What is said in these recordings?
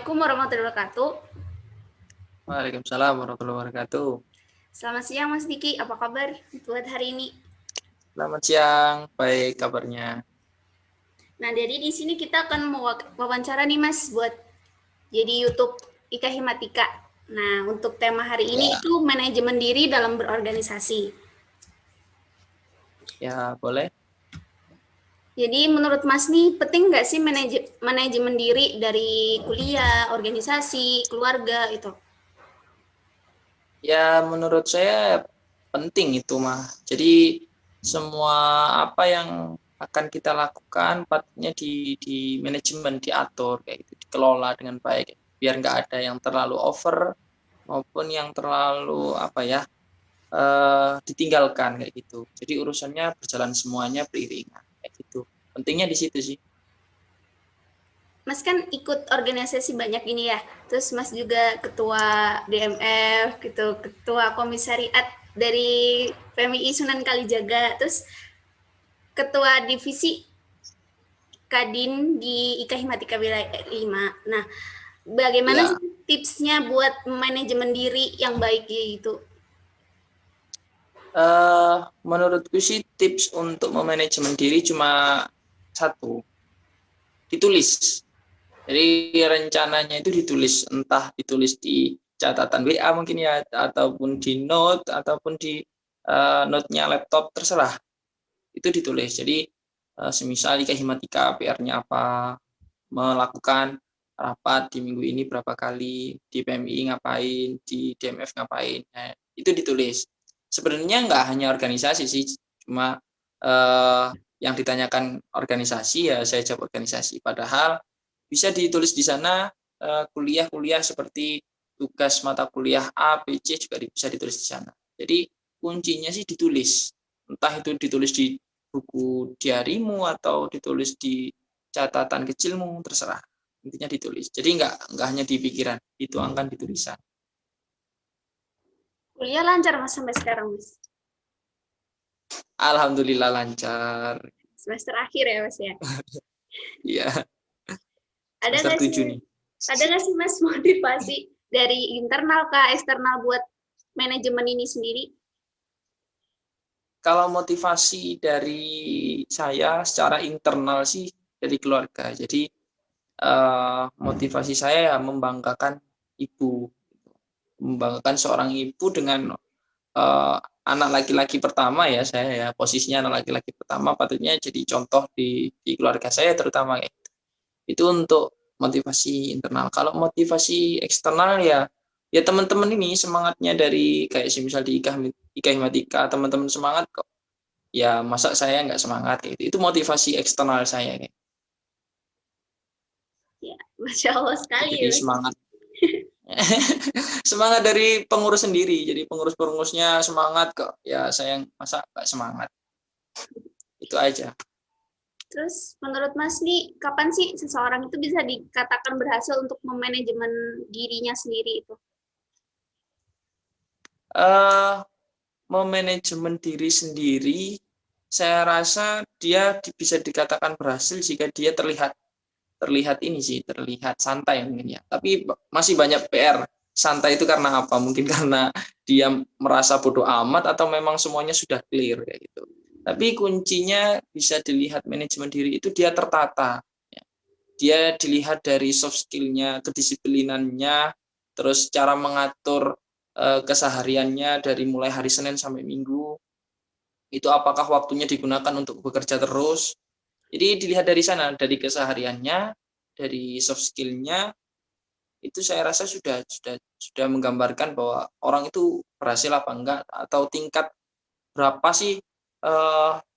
Assalamualaikum warahmatullahi wabarakatuh. Waalaikumsalam warahmatullahi wabarakatuh. Selamat siang Mas Diki, apa kabar buat hari ini? Selamat siang, baik kabarnya. Nah, jadi di sini kita akan wawancara nih Mas buat jadi YouTube Ika Himatika. Nah, untuk tema hari ini Ya, itu manajemen diri dalam berorganisasi. ya boleh. Jadi menurut Mas nih penting nggak sih manajemen diri dari kuliah, organisasi, keluarga itu? Ya menurut saya penting itu mah. Jadi semua apa yang akan kita lakukan patutnya di manajemen, diatur kayak gitu, dikelola dengan baik biar nggak ada yang terlalu over maupun yang terlalu ditinggalkan kayak gitu. Jadi urusannya berjalan semuanya beriringan kayak gitu. Pentingnya di situ sih. Mas kan ikut organisasi banyak ini ya, terus Mas juga ketua DMF gitu, ketua komisariat dari PMI Sunan Kalijaga, terus ketua divisi Kadin di IKA Himatika Wilayah 5. Nah, bagaimana sih Ya, tipsnya buat manajemen diri yang baik gitu? menurutku sih tips untuk memanajemen diri cuma satu, ditulis. Jadi rencananya itu ditulis, entah ditulis di catatan WA mungkin ya, ataupun di note, ataupun di note-nya laptop, terserah. Itu ditulis. Jadi semisal Ika Himatika PR-nya apa, melakukan rapat di minggu ini berapa kali, di PMI ngapain, di DMF ngapain. Nah, itu ditulis. Sebenarnya nggak hanya organisasi sih, cuma yang ditanyakan organisasi ya saya jawab organisasi. Padahal bisa ditulis di sana kuliah-kuliah seperti tugas mata kuliah A, B, C juga bisa ditulis di sana. Jadi kuncinya sih ditulis. Entah itu ditulis di buku diarimu atau ditulis di catatan kecilmu, terserah. Intinya ditulis. Jadi nggak hanya di pikiran, dituangkan di tulisan. Kuliah lancar Mas sampai sekarang Mas? Alhamdulillah lancar. Semester akhir ya Mas ya? Iya, Ada semester nggak sih 7 nih. ada nggak sih Mas motivasi dari internal ke eksternal buat manajemen ini sendiri? Kalau motivasi dari saya secara internal sih dari keluarga. Jadi motivasi saya ya membanggakan ibu, membanggakan seorang ibu dengan anak laki-laki pertama ya saya ya, posisinya anak laki-laki pertama patutnya jadi contoh di keluarga saya terutama ya. Itu untuk motivasi internal. Kalau motivasi eksternal ya ya teman-teman ini semangatnya dari kayak misal di IKA Himatika teman-teman semangat kok. Ya masa saya nggak semangat kayak gitu. Itu motivasi eksternal saya kayak. Ya, Masya Allah sekali Jadi ya Mas. semangat semangat dari pengurus sendiri. Jadi pengurus-pengurusnya semangat kok. Ya saya masa nggak semangat. Itu aja. Terus menurut Mas nih, kapan sih seseorang itu bisa dikatakan berhasil untuk memanajemen dirinya sendiri itu? eh Memanajemen diri sendiri, saya rasa dia bisa dikatakan berhasil jika dia terlihat terlihat ini sih, terlihat santai mungkin ya. Tapi masih banyak PR. Santai itu karena apa? Mungkin karena dia merasa bodoh amat atau memang semuanya sudah clear kayak gitu. Tapi kuncinya bisa dilihat manajemen diri itu dia tertata. Ya. Dia dilihat dari soft skill-nya, kedisiplinannya, terus cara mengatur kesehariannya dari mulai hari Senin sampai Minggu. Itu apakah waktunya digunakan untuk bekerja terus. Jadi dilihat dari sana, dari kesehariannya, dari soft skill-nya, itu saya rasa sudah menggambarkan bahwa orang itu berhasil apa enggak atau tingkat berapa sih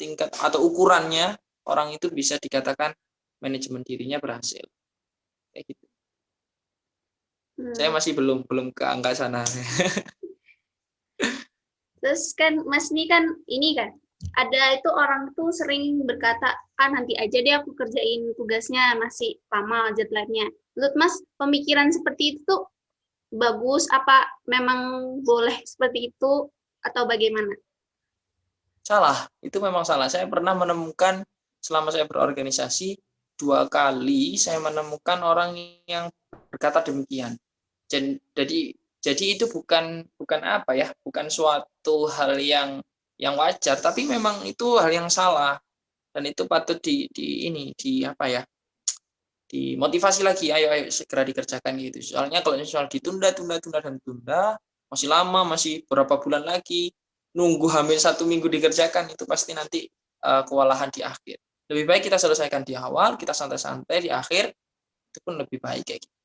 tingkat atau ukurannya orang itu bisa dikatakan manajemen dirinya berhasil kayak gitu. Saya Hmm. masih belum belum ke angka sana. Terus kan Mas ini kan ada itu orang tuh sering berkata, ah nanti aja deh aku kerjain tugasnya masih lama deadline-nya. Menurut Mas pemikiran seperti itu tuh bagus apa memang boleh seperti itu atau bagaimana? Salah, itu memang salah. Saya pernah menemukan selama saya berorganisasi 2 kali saya menemukan orang yang berkata demikian. Jadi itu bukan bukan apa ya, bukan suatu hal yang wajar, tapi memang itu hal yang salah dan itu patut di ini di apa ya, dimotivasi lagi, ayo ayo segera dikerjakan gitu. Soalnya kalau soal ditunda tunda tunda dan tunda masih lama, masih berapa bulan lagi, nunggu hamil 1 minggu dikerjakan, itu pasti nanti kewalahan di akhir. Lebih baik kita selesaikan di awal, kita santai-santai di akhir, itu pun lebih baik kayak gitu.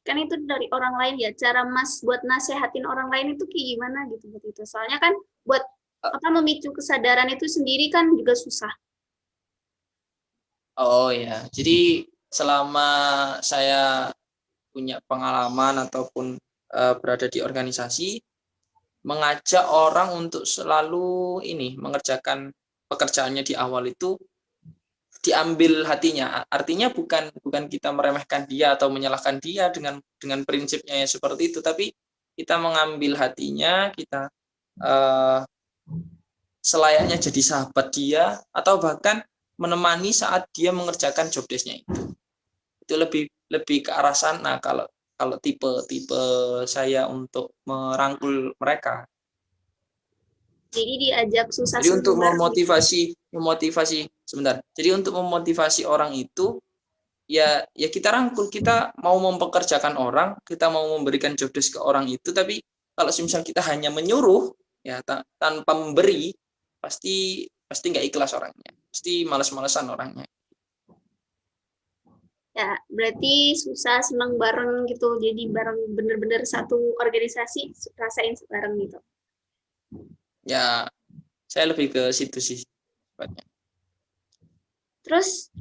Kan itu dari orang lain ya, cara Mas buat nasehatin orang lain itu kayak gimana gitu buat itu. Soalnya kan buat apa memicu kesadaran itu sendiri kan juga susah. Oh ya, jadi selama saya punya pengalaman ataupun berada di organisasi, mengajak orang untuk selalu ini mengerjakan pekerjaannya di awal itu diambil hatinya. Artinya bukan bukan kita meremehkan dia atau menyalahkan dia dengan prinsipnya ya seperti itu, tapi kita mengambil hatinya, kita uh, selayaknya jadi sahabat dia atau bahkan menemani saat dia mengerjakan job desk-nya itu lebih lebih ke arah sana kalau kalau tipe saya untuk merangkul mereka. Jadi diajak susah Jadi senang untuk bareng gitu. memotivasi sebentar. Jadi untuk memotivasi orang itu ya kita rangkul, kita mau mempekerjakan orang, kita mau memberikan job desk ke orang itu, tapi kalau misal kita hanya menyuruh ya tanpa memberi, pasti pasti nggak ikhlas orangnya, pasti malas-malasan orangnya. Ya, berarti susah senang bareng gitu. Jadi bareng bener-bener satu organisasi rasain bareng gitu. Ya saya lebih ke situ sih sifatnya. Terus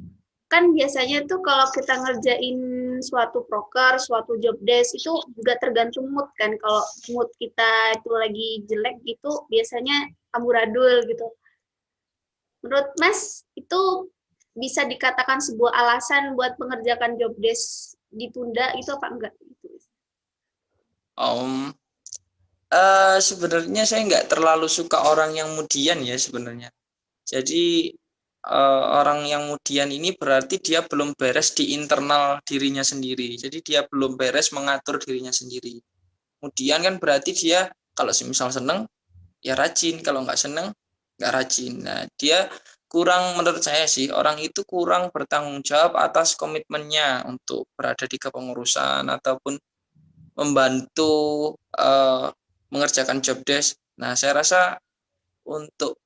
kan biasanya tuh kalau kita ngerjain suatu proker, suatu job desk itu juga tergantung mood kan. Kalau mood kita itu lagi jelek gitu, biasanya amburadul gitu. Menurut Mas, itu bisa dikatakan sebuah alasan buat mengerjakan job desk ditunda itu apa enggak? Om sebenarnya saya nggak terlalu suka orang yang mudian ya sebenarnya. Jadi orang yang mudian ini berarti dia belum beres di internal dirinya sendiri. Jadi dia belum beres mengatur dirinya sendiri. Kemudian kan berarti dia kalau misal seneng ya rajin, kalau nggak seneng nggak rajin. Nah dia kurang, menurut saya sih orang itu kurang bertanggung jawab atas komitmennya untuk berada di kepengurusan ataupun membantu mengerjakan job desk. Nah saya rasa untuk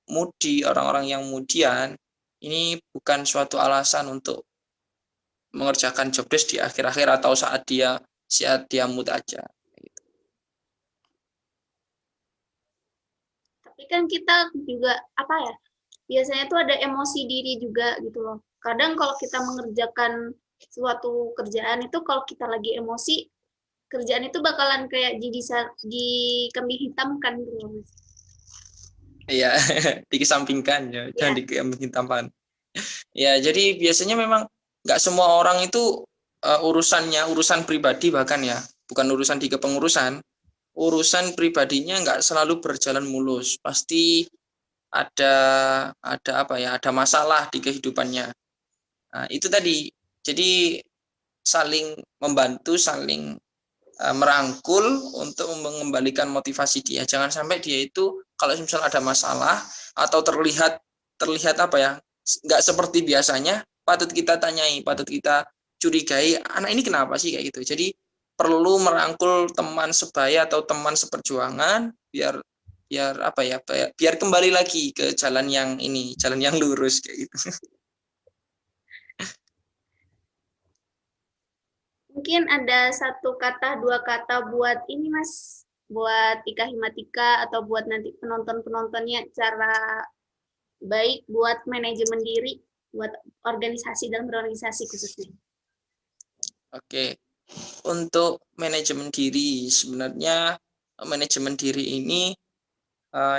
orang-orang yang mudian ini bukan suatu alasan untuk mengerjakan job desk di akhir-akhir atau saat dia mood aja. Tapi kan kita juga apa ya? Biasanya tuh ada emosi diri juga gitu loh. Kadang kalau kita mengerjakan suatu kerjaan itu kalau kita lagi emosi, kerjaan itu bakalan kayak di kambing hitam kan gitu loh, Mas. Iya, dikesampingkan ya, jangan Ya, dikesampingkan. Ya, jadi biasanya memang nggak semua orang itu urusan pribadi bahkan ya, bukan urusan di kepengurusan, urusan pribadinya nggak selalu berjalan mulus. Pasti ada apa ya, ada masalah di kehidupannya. Nah, itu tadi. Jadi saling membantu, saling merangkul untuk mengembalikan motivasi dia. Jangan sampai dia itu kalau misal ada masalah atau terlihat terlihat apa ya, nggak seperti biasanya, patut kita tanyai, patut kita curigai, anak ini kenapa sih kayak gitu. Jadi perlu merangkul teman sebaya atau teman seperjuangan biar biar apa ya, biar kembali lagi ke jalan yang ini, jalan yang lurus kayak gitu. mungkin ada satu kata, dua kata buat ini Mas, buat Ika Himatika atau buat nanti penonton-penontonnya cara baik buat manajemen diri, buat organisasi dan berorganisasi khususnya. Oke, untuk manajemen diri sebenarnya manajemen diri ini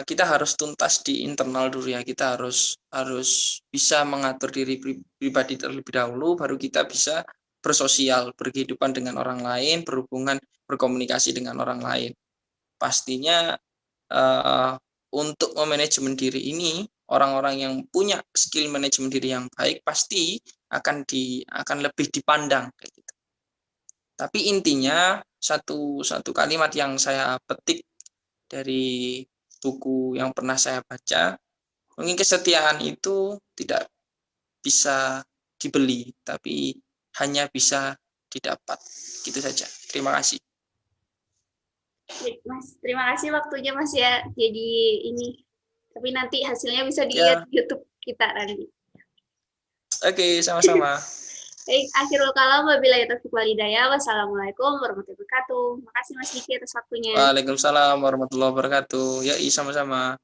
kita harus tuntas di internal dulu ya. Kita harus harus bisa mengatur diri pribadi terlebih dahulu, baru kita bisa bersosial, berkehidupan dengan orang lain, berhubungan, berkomunikasi dengan orang lain. Pastinya untuk memanajemen diri ini, orang-orang yang punya skill manajemen diri yang baik pasti akan lebih dipandang kayak gitu. Tapi intinya satu kalimat yang saya petik dari buku yang pernah saya baca, mungkin kesetiaan itu tidak bisa dibeli, tapi hanya bisa didapat. Gitu saja. Terima kasih. Mas, terima kasih waktunya Mas ya. Jadi ini, tapi nanti hasilnya bisa dilihat Ya, di YouTube kita nanti. oke, sama-sama. Baik, akhirul kalam wabillahi taufiq walhidayah. Wassalamualaikum warahmatullahi wabarakatuh. Makasih Mas Diki atas waktunya. Waalaikumsalam warahmatullahi wabarakatuh. Ya, sama-sama.